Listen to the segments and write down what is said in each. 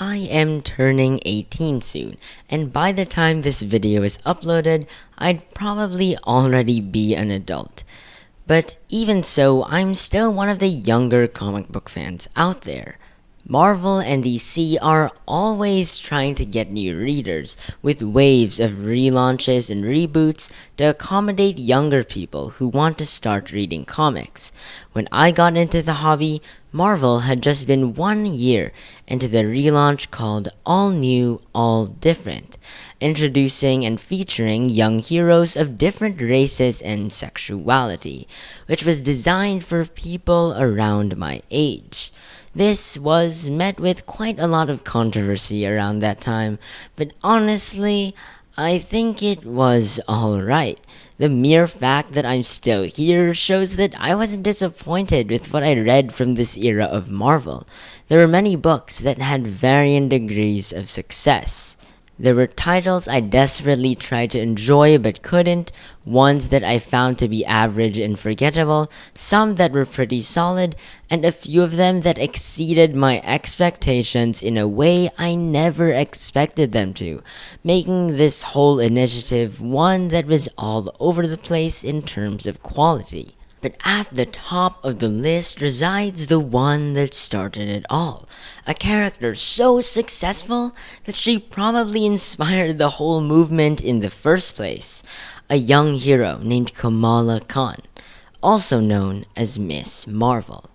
I am turning 18 soon, and by the time this video is uploaded, I'd probably already be an adult. But even so, I'm still one of the younger comic book fans out there. Marvel and DC are always trying to get new readers, with waves of relaunches and reboots to accommodate younger people who want to start reading comics. When I got into the hobby, Marvel had just been 1 year into the relaunch called All New, All Different, introducing and featuring young heroes of different races and sexuality, which was designed for people around my age. This was met with quite a lot of controversy around that time, but honestly, I think it was alright. The mere fact that I'm still here shows that I wasn't disappointed with what I read from this era of Marvel. There were many books that had varying degrees of success. There were titles I desperately tried to enjoy but couldn't, ones that I found to be average and forgettable, some that were pretty solid, and a few of them that exceeded my expectations in a way I never expected them to, making this whole initiative one that was all over the place in terms of quality. But at the top of the list resides the one that started it all. A character so successful that she probably inspired the whole movement in the first place. A young hero named Kamala Khan, also known as Miss Marvel.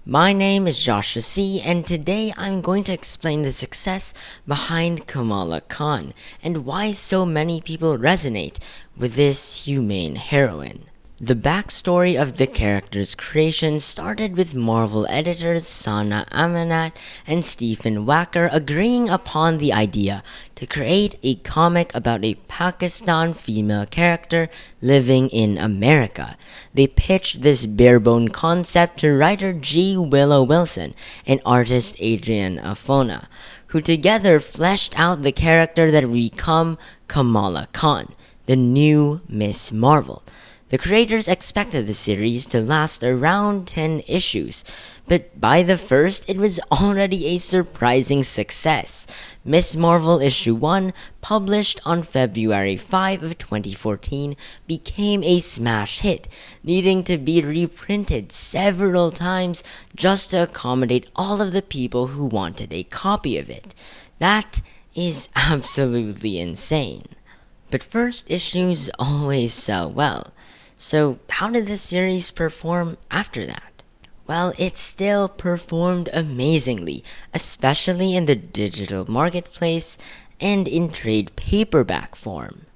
My name is Joshua C, and today I'm going to explain the success behind Kamala Khan and why so many people resonate with this humane heroine. The backstory of the character's creation started with Marvel editors Sana Amanat and Stephen Wacker agreeing upon the idea to create a comic about a Pakistan female character living in America. They pitched this barebone concept to writer G Willow Wilson and artist Adrian Afona, who together fleshed out the character that would become Kamala Khan, the new Miss Marvel. The creators expected the series to last around 10 issues, but by the first, it was already a surprising success. Miss Marvel issue 1, published on February 5 of 2014, became a smash hit, needing to be reprinted several times just to accommodate all of the people who wanted a copy of it. That is absolutely insane. But first issues always sell well. So how did the series perform after that? Well, it still performed amazingly, especially in the digital marketplace and in trade paperback form.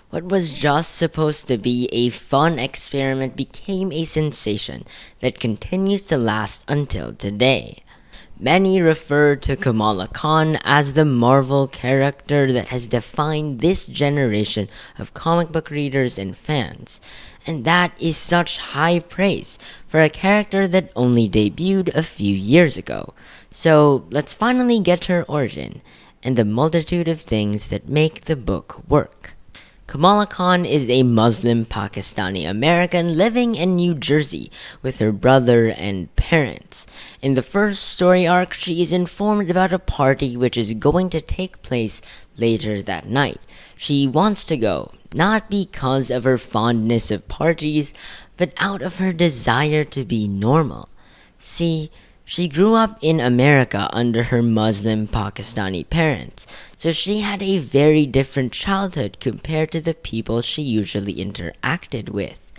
What was just supposed to be a fun experiment became a sensation that continues to last until today. Many refer to Kamala Khan as the Marvel character that has defined this generation of comic book readers and fans, and that is such high praise for a character that only debuted a few years ago. So let's finally get to her origin and the multitude of things that make the book work. Kamala Khan is a Muslim Pakistani American living in New Jersey with her brother and parents. In the first story arc, she is informed about a party which is going to take place later that night. She wants to go, not because of her fondness of parties, but out of her desire to be normal. See, she grew up in America under her Muslim Pakistani parents, so she had a very different childhood compared to the people she usually interacted with.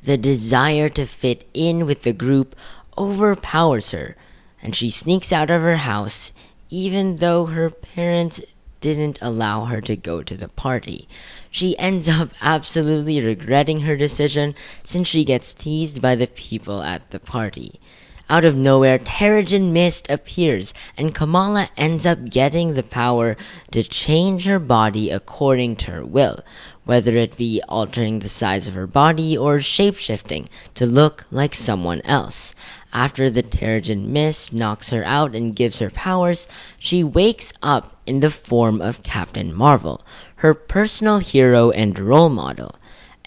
The desire to fit in with the group overpowers her, and she sneaks out of her house even though her parents didn't allow her to go to the party. She ends up absolutely regretting her decision since she gets teased by the people at the party. Out of nowhere, Terrigen Mist appears, and Kamala ends up getting the power to change her body according to her will, whether it be altering the size of her body or shapeshifting to look like someone else. After the Terrigen Mist knocks her out and gives her powers, she wakes up in the form of Captain Marvel, her personal hero and role model.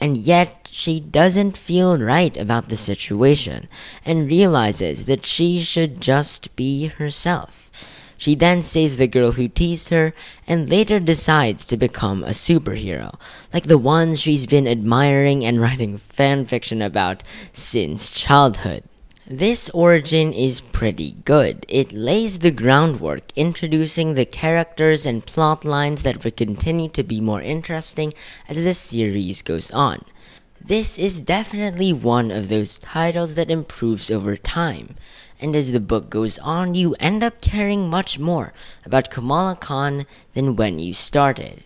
And yet, she doesn't feel right about the situation and realizes that she should just be herself. She then saves the girl who teased her and later decides to become a superhero, like the ones she's been admiring and writing fanfiction about since childhood. This origin is pretty good. It lays the groundwork, introducing the characters and plot lines that will continue to be more interesting as the series goes on. This is definitely one of those titles that improves over time, and as the book goes on, you end up caring much more about Kamala Khan than when you started.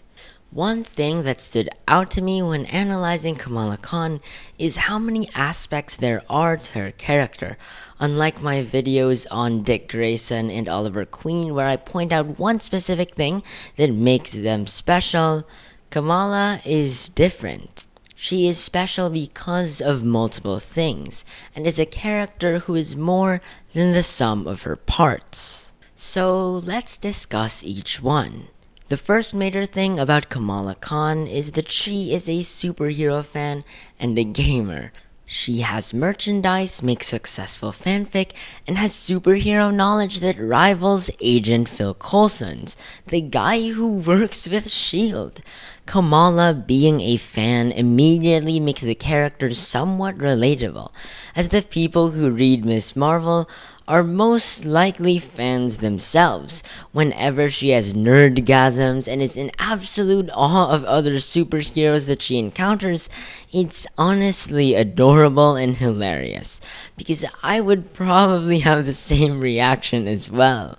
One thing that stood out to me when analyzing Kamala Khan is how many aspects there are to her character. Unlike my videos on Dick Grayson and Oliver Queen, where I point out one specific thing that makes them special, Kamala is different. She is special because of multiple things, and is a character who is more than the sum of her parts. So let's discuss each one. The first major thing about Kamala Khan is that she is a superhero fan and a gamer. She has merchandise, makes successful fanfic, and has superhero knowledge that rivals Agent Phil Coulson's, the guy who works with S.H.I.E.L.D. Kamala being a fan immediately makes the character somewhat relatable, as the people who read Ms. Marvel are most likely fans themselves. Whenever she has nerdgasms and is in absolute awe of other superheroes that she encounters, it's honestly adorable and hilarious, because I would probably have the same reaction as well.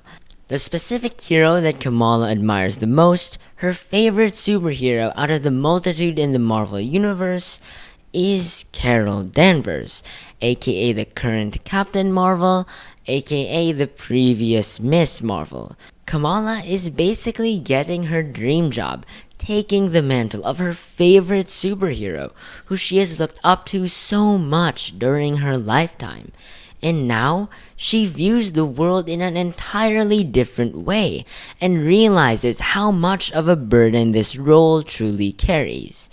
The specific hero that Kamala admires the most, her favorite superhero out of the multitude in the Marvel Universe, is Carol Danvers, aka the current Captain Marvel, aka the previous Miss Marvel. Kamala is basically getting her dream job, taking the mantle of her favorite superhero, who she has looked up to so much during her lifetime. And now, she views the world in an entirely different way, and realizes how much of a burden this role truly carries.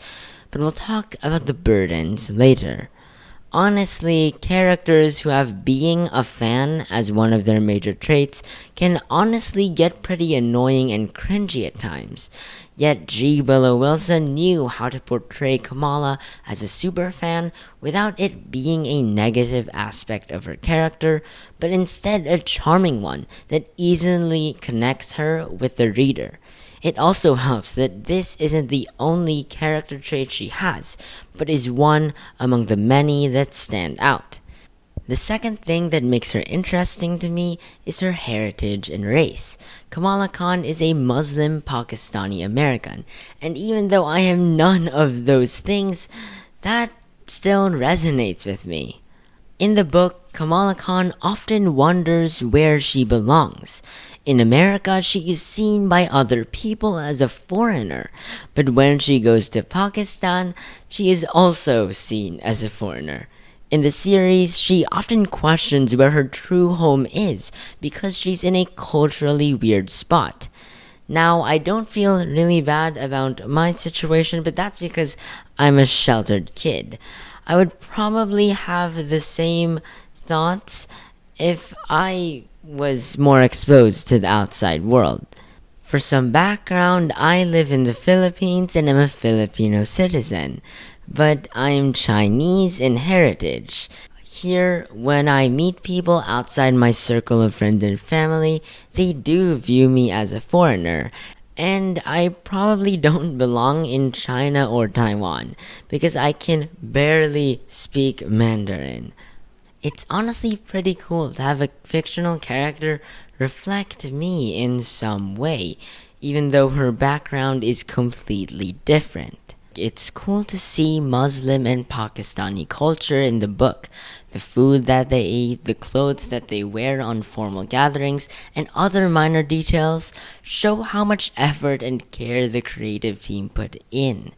But we'll talk about the burdens later. Honestly, characters who have being a fan as one of their major traits can honestly get pretty annoying and cringy at times. Yet G Willow Wilson knew how to portray Kamala as a super fan without it being a negative aspect of her character, but instead a charming one that easily connects her with the reader. It also helps that this isn't the only character trait she has, but is one among the many that stand out. The second thing that makes her interesting to me is her heritage and race. Kamala Khan is a Muslim Pakistani American, and even though I am none of those things, that still resonates with me. In the book, Kamala Khan often wonders where she belongs. In America, she is seen by other people as a foreigner, but when she goes to Pakistan, she is also seen as a foreigner. In the series, she often questions where her true home is because she's in a culturally weird spot. Now, I don't feel really bad about my situation, but that's because I'm a sheltered kid. I would probably have the same thoughts if I was more exposed to the outside world. For some background, I live in the Philippines and am a Filipino citizen, but I'm Chinese in heritage. Here, when I meet people outside my circle of friends and family, they do view me as a foreigner, and I probably don't belong in China or Taiwan because I can barely speak Mandarin. It's honestly pretty cool to have a fictional character reflect me in some way, even though her background is completely different. It's cool to see Muslim and Pakistani culture in the book. The food that they eat, the clothes that they wear on formal gatherings, and other minor details show how much effort and care the creative team put in.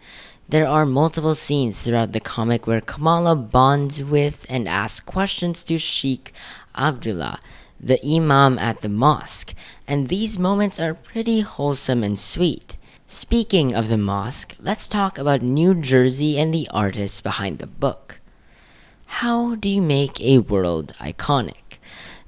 There are multiple scenes throughout the comic where Kamala bonds with and asks questions to Sheikh Abdullah, the imam at the mosque, and these moments are pretty wholesome and sweet. Speaking of the mosque, let's talk about New Jersey and the artists behind the book. How do you make a world iconic?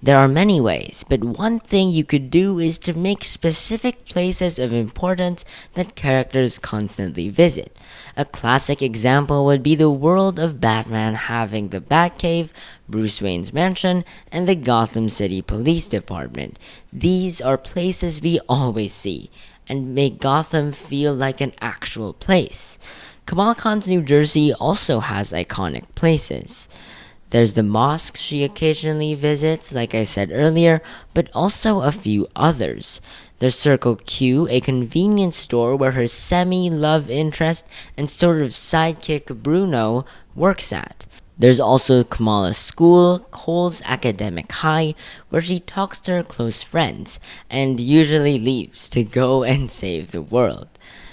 There are many ways, but one thing you could do is to make specific places of importance that characters constantly visit. A classic example would be the world of Batman having the Batcave, Bruce Wayne's mansion, and the Gotham City Police Department. These are places we always see, and make Gotham feel like an actual place. Kamala Khan's New Jersey also has iconic places. There's the mosque she occasionally visits, like I said earlier, but also a few others. There's Circle Q, a convenience store where her semi-love interest and sort of sidekick Bruno works at. There's also Kamala's school, Cole's Academic High, where she talks to her close friends, and usually leaves to go and save the world.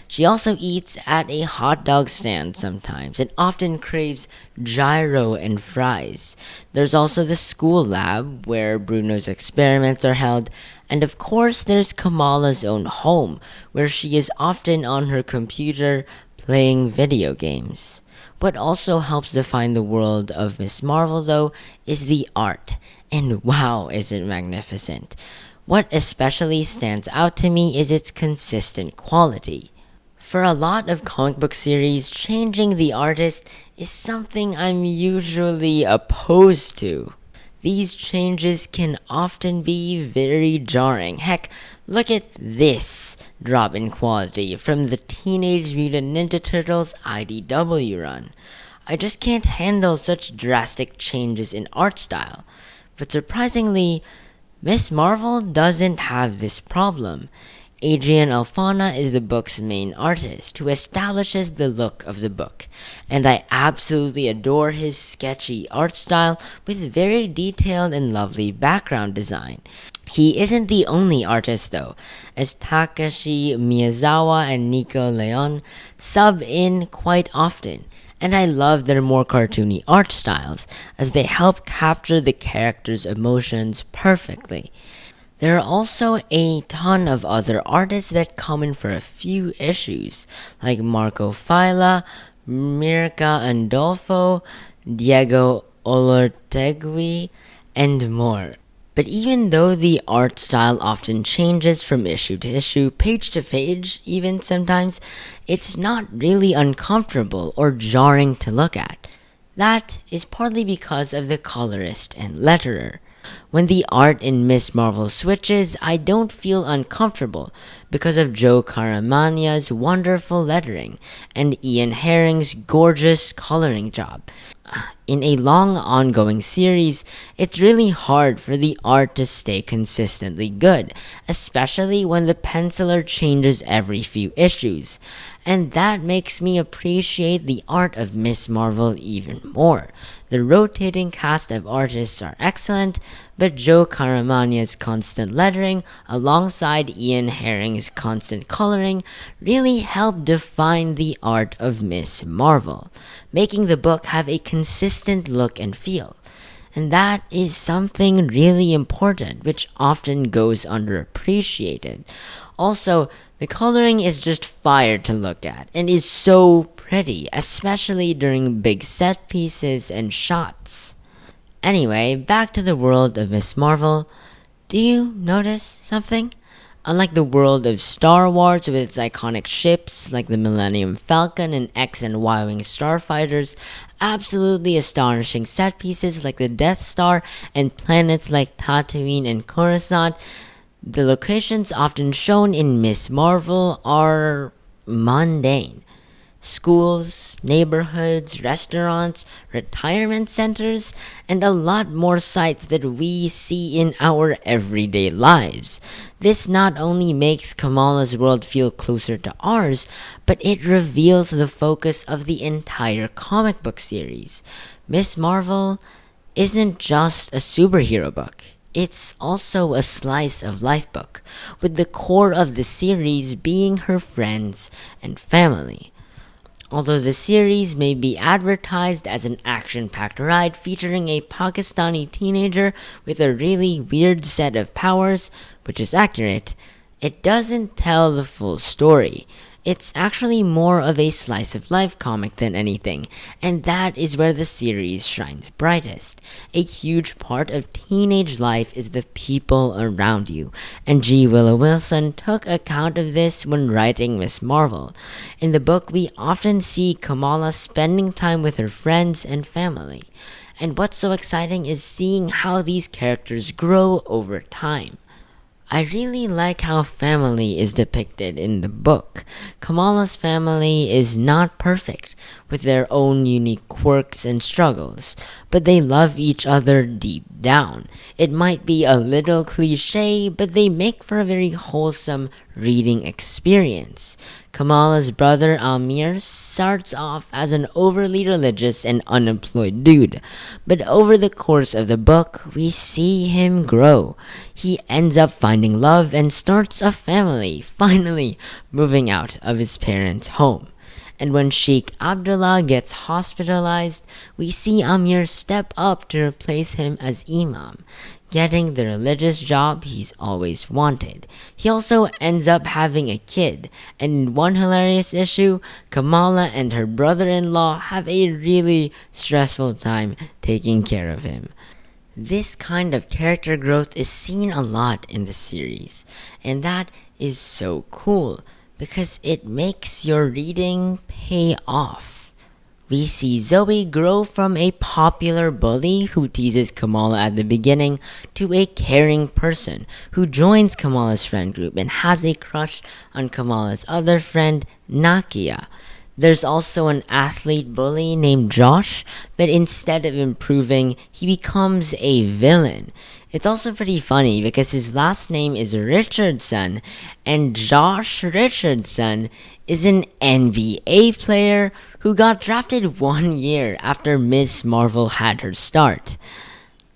She also eats at a hot dog stand sometimes, and often craves gyro and fries. There's also the school lab, where Bruno's experiments are held, and of course there's Kamala's own home, where she is often on her computer playing video games. What also helps define the world of Miss Marvel, though, is the art. And wow, is it magnificent. What especially stands out to me is its consistent quality. For a lot of comic book series, changing the artist is something I'm usually opposed to. These changes can often be very jarring. Heck, look at this drop in quality from the Teenage Mutant Ninja Turtles IDW run. I just can't handle such drastic changes in art style. But surprisingly, Miss Marvel doesn't have this problem. Adrian Alphona is the book's main artist, who establishes the look of the book, and I absolutely adore his sketchy art style with very detailed and lovely background design. He isn't the only artist though, as Takashi Miyazawa and Nico Leon sub in quite often, and I love their more cartoony art styles, as they help capture the characters' emotions perfectly. There are also a ton of other artists that come in for a few issues, like Marco Faila, Mirka Andolfo, Diego Olortegui, and more. But even though the art style often changes from issue to issue, page to page even sometimes, it's not really uncomfortable or jarring to look at. That is partly because of the colorist and letterer. When the art in Miss Marvel switches, I don't feel uncomfortable because of Joe Caramagna's wonderful lettering and Ian Herring's gorgeous coloring job. In a long ongoing series, it's really hard for the art to stay consistently good, especially when the penciler changes every few issues. And that makes me appreciate the art of Miss Marvel even more. The rotating cast of artists are excellent, but Joe Caramagna's constant lettering alongside Ian Herring's constant coloring really help define the art of Miss Marvel, making the book have a consistent look and feel. And that is something really important, which often goes underappreciated. Also, the coloring is just fire to look at and is so pretty, especially during big set pieces and shots. Anyway, back to the world of Miss Marvel. Do you notice something? Unlike the world of Star Wars with its iconic ships like the Millennium Falcon and X and Y-Wing starfighters, absolutely astonishing set pieces like the Death Star and planets like Tatooine and Coruscant, the locations often shown in Miss Marvel are mundane. Schools, neighborhoods, restaurants, retirement centers, and a lot more sites that we see in our everyday lives. This not only makes Kamala's world feel closer to ours, but it reveals the focus of the entire comic book series. Miss Marvel isn't just a superhero book. It's also a slice of life book, with the core of the series being her friends and family. Although the series may be advertised as an action-packed ride featuring a Pakistani teenager with a really weird set of powers, which is accurate, it doesn't tell the full story. It's actually more of a slice of life comic than anything, and that is where the series shines brightest. A huge part of teenage life is the people around you, and G Willow Wilson took account of this when writing Miss Marvel. In the book, we often see Kamala spending time with her friends and family. And what's so exciting is seeing how these characters grow over time. I really like how family is depicted in the book. Kamala's family is not perfect, with their own unique quirks and struggles, but they love each other deep down. It might be a little cliche, but they make for a very wholesome reading experience. Kamala's brother Amir starts off as an overly religious and unemployed dude, but over the course of the book, we see him grow. He ends up finding love and starts a family, finally moving out of his parents' home. And when Sheikh Abdullah gets hospitalized, we see Amir step up to replace him as Imam, getting the religious job he's always wanted. He also ends up having a kid, and in one hilarious issue, Kamala and her brother-in-law have a really stressful time taking care of him. This kind of character growth is seen a lot in the series, and that is so cool because it makes your reading pay off. We see Zoe grow from a popular bully who teases Kamala at the beginning to a caring person who joins Kamala's friend group and has a crush on Kamala's other friend, Nakia. There's also an athlete bully named Josh, but instead of improving, he becomes a villain. It's also pretty funny because his last name is Richardson, and Josh Richardson is an NBA player who got drafted 1 year after Miss Marvel had her start.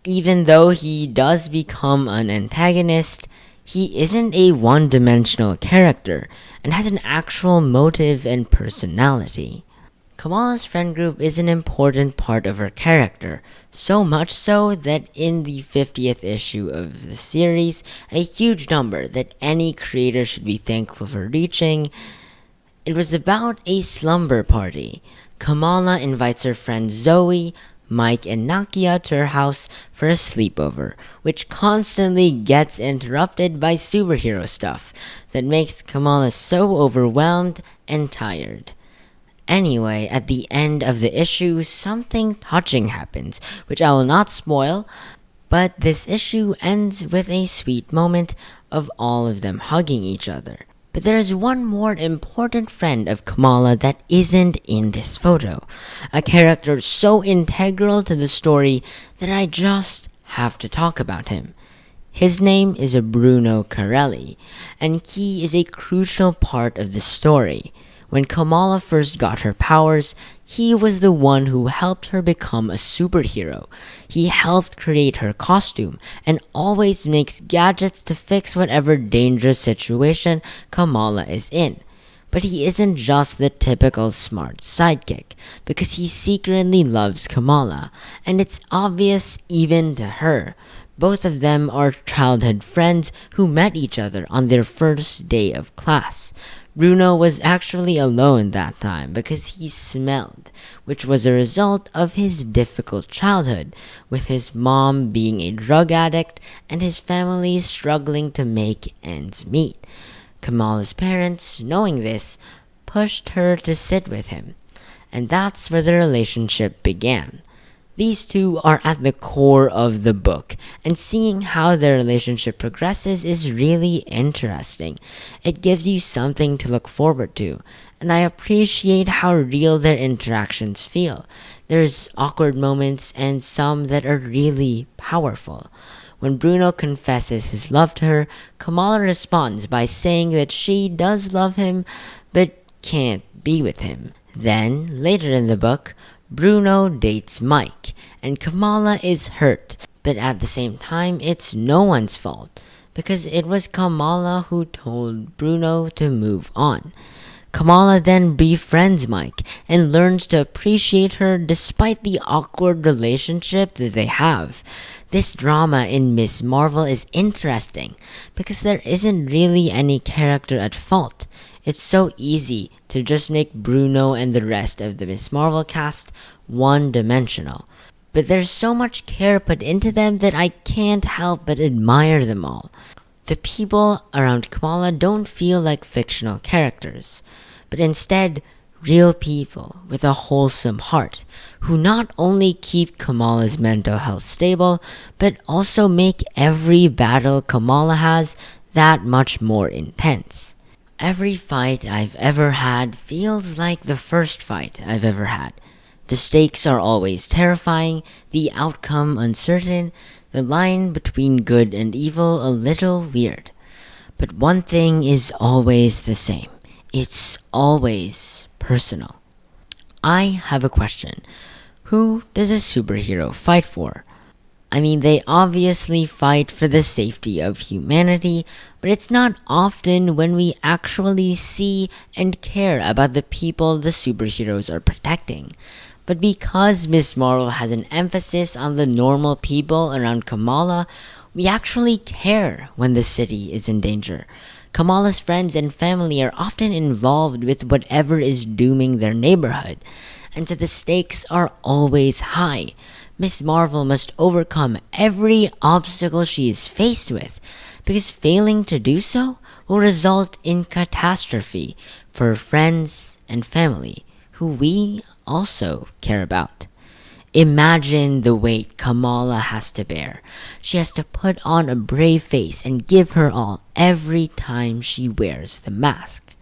Even though he does become an antagonist, he isn't a one-dimensional character and has an actual motive and personality. Kamala's friend group is an important part of her character, so much so that in the 50th issue of the series, a huge number that any creator should be thankful for reaching, it was about a slumber party. Kamala invites her friends Zoe, Mike, and Nakia to her house for a sleepover, which constantly gets interrupted by superhero stuff that makes Kamala so overwhelmed and tired. Anyway, at the end of the issue, something touching happens, which I will not spoil, but this issue ends with a sweet moment of all of them hugging each other. But there is one more important friend of Kamala that isn't in this photo. A character so integral to the story that I just have to talk about him. His name is Bruno Carelli, and he is a crucial part of the story. When Kamala first got her powers, he was the one who helped her become a superhero. He helped create her costume and always makes gadgets to fix whatever dangerous situation Kamala is in. But he isn't just the typical smart sidekick, because he secretly loves Kamala, and it's obvious even to her. Both of them are childhood friends who met each other on their first day of class. Bruno was actually alone that time because he smelled, which was a result of his difficult childhood, with his mom being a drug addict and his family struggling to make ends meet. Kamala's parents, knowing this, pushed her to sit with him, and that's where the relationship began. These two are at the core of the book, and seeing how their relationship progresses is really interesting. It gives you something to look forward to, and I appreciate how real their interactions feel. There's awkward moments and some that are really powerful. When Bruno confesses his love to her, Kamala responds by saying that she does love him, but can't be with him. Then, later in the book, Bruno dates Mike, and Kamala is hurt, but at the same time, it's no one's fault, because it was Kamala who told Bruno to move on. Kamala then befriends Mike and learns to appreciate her despite the awkward relationship that they have. This drama in Miss Marvel is interesting because there isn't really any character at fault. It's so easy to just make Bruno and the rest of the Miss Marvel cast one-dimensional. But there's so much care put into them that I can't help but admire them all. The people around Kamala don't feel like fictional characters, but instead real people with a wholesome heart who not only keep Kamala's mental health stable, but also make every battle Kamala has that much more intense. Every fight I've ever had feels like the first fight I've ever had. The stakes are always terrifying, the outcome uncertain, the line between good and evil a little weird. But one thing is always the same. It's always personal. I have a question. Who does a superhero fight for? I mean, they obviously fight for the safety of humanity, but it's not often when we actually see and care about the people the superheroes are protecting. But because Miss Marvel has an emphasis on the normal people around Kamala, we actually care when the city is in danger. Kamala's friends and family are often involved with whatever is dooming their neighborhood, and so the stakes are always high. Miss Marvel must overcome every obstacle she is faced with, because failing to do so will result in catastrophe for her friends and family, who we also care about. Imagine the weight Kamala has to bear. She has to put on a brave face and give her all every time she wears the mask.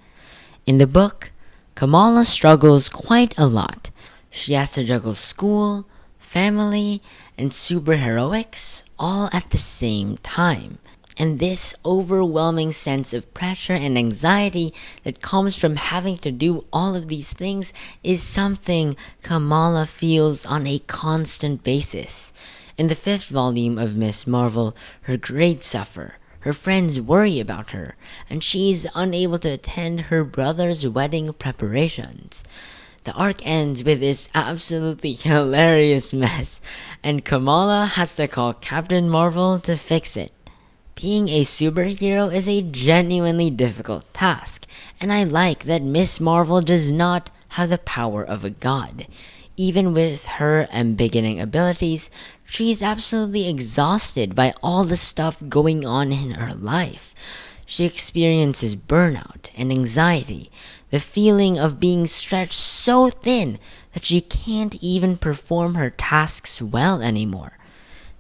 In the book, Kamala struggles quite a lot. She has to juggle school, family, and superheroics all at the same time. And this overwhelming sense of pressure and anxiety that comes from having to do all of these things is something Kamala feels on a constant basis. In the 5th volume of Miss Marvel, her grades suffer, her friends worry about her, and she's unable to attend her brother's wedding preparations. The arc ends with this absolutely hilarious mess, and Kamala has to call Captain Marvel to fix it. Being a superhero is a genuinely difficult task, and I like that Miss Marvel does not have the power of a god. Even with her embiggening abilities, she is absolutely exhausted by all the stuff going on in her life. She experiences burnout and anxiety, the feeling of being stretched so thin that she can't even perform her tasks well anymore.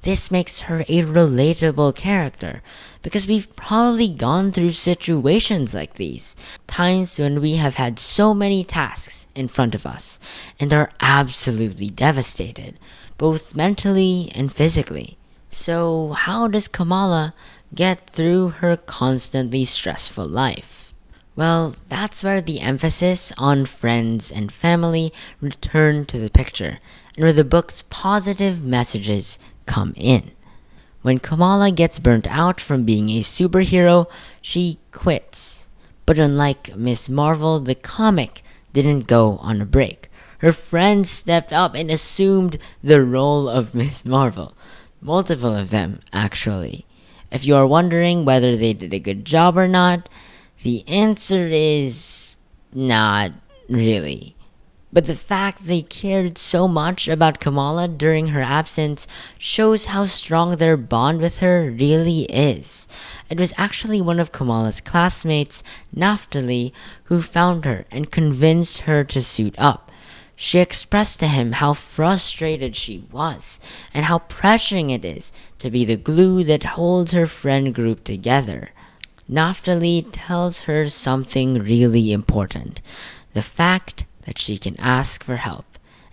This makes her a relatable character because we've probably gone through situations like these, times when we have had so many tasks in front of us and are absolutely devastated, both mentally and physically. So how does Kamala get through her constantly stressful life? Well, that's where the emphasis on friends and family return to the picture, and where the book's positive messages come in. When Kamala gets burnt out from being a superhero, she quits. But unlike Miss Marvel, the comic didn't go on a break. Her friends stepped up and assumed the role of Miss Marvel. Multiple of them, actually. If you are wondering whether they did a good job or not, the answer is not really. But the fact they cared so much about Kamala during her absence shows how strong their bond with her really is. It was actually one of Kamala's classmates, Naftali, who found her and convinced her to suit up. She expressed to him how frustrated she was and how pressuring it is to be the glue that holds her friend group together. Naftali tells her something really important: the fact that she can ask for help,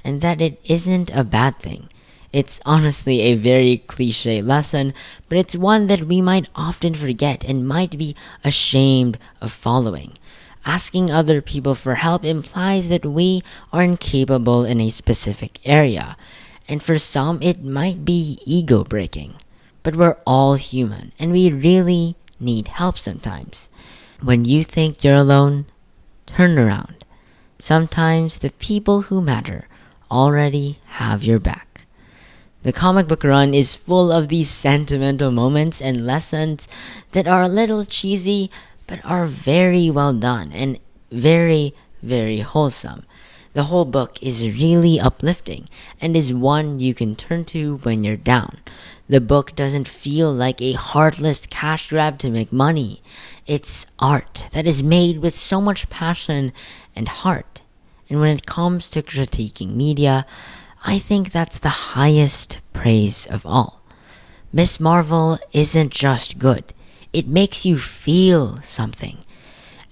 and that it isn't a bad thing. It's honestly a very cliche lesson, but it's one that we might often forget and might be ashamed of following. Asking other people for help implies that we are incapable in a specific area, and for some it might be ego-breaking. But we're all human, and we really need help sometimes. When you think you're alone, turn around. Sometimes the people who matter already have your back. The comic book run is full of these sentimental moments and lessons that are a little cheesy but are very well done and very, very wholesome. The whole book is really uplifting and is one you can turn to when you're down. The book doesn't feel like a heartless cash grab to make money. It's art that is made with so much passion and heart. And when it comes to critiquing media, I think that's the highest praise of all. Miss Marvel isn't just good. It makes you feel something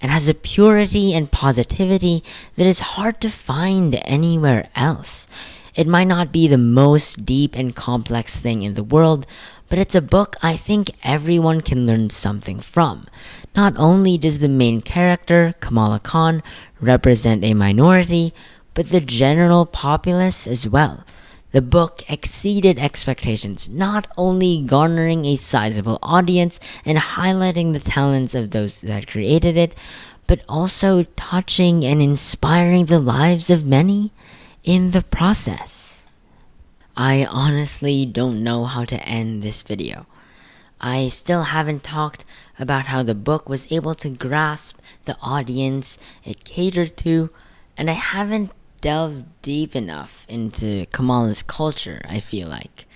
and has a purity and positivity that is hard to find anywhere else. It might not be the most deep and complex thing in the world, but it's a book I think everyone can learn something from. Not only does the main character, Kamala Khan, represent a minority, but the general populace as well. The book exceeded expectations, not only garnering a sizable audience and highlighting the talents of those that created it, but also touching and inspiring the lives of many in the process. I honestly don't know how to end this video. I still haven't talked about how the book was able to grasp the audience it catered to, and I haven't delved deep enough into Kamala's culture, I feel like.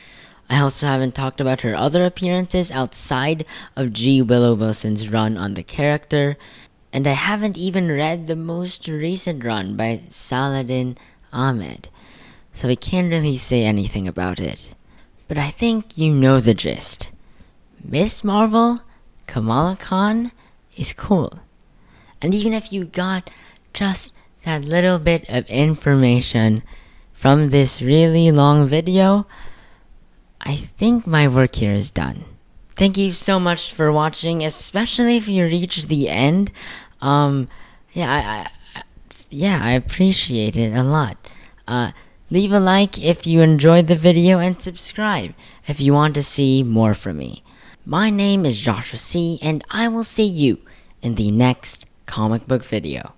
I also haven't talked about her other appearances outside of G Willow Wilson's run on the character, and I haven't even read the most recent run by Saladin Ahmed, so I can't really say anything about it. But I think you know the gist. Miss Marvel, Kamala Khan, is cool. And even if you got just that little bit of information from this really long video, I think my work here is done. Thank you so much for watching, especially if you reached the end. I appreciate it a lot. Leave a like if you enjoyed the video and subscribe if you want to see more from me. My name is Joshua C, and I will see you in the next comic book video.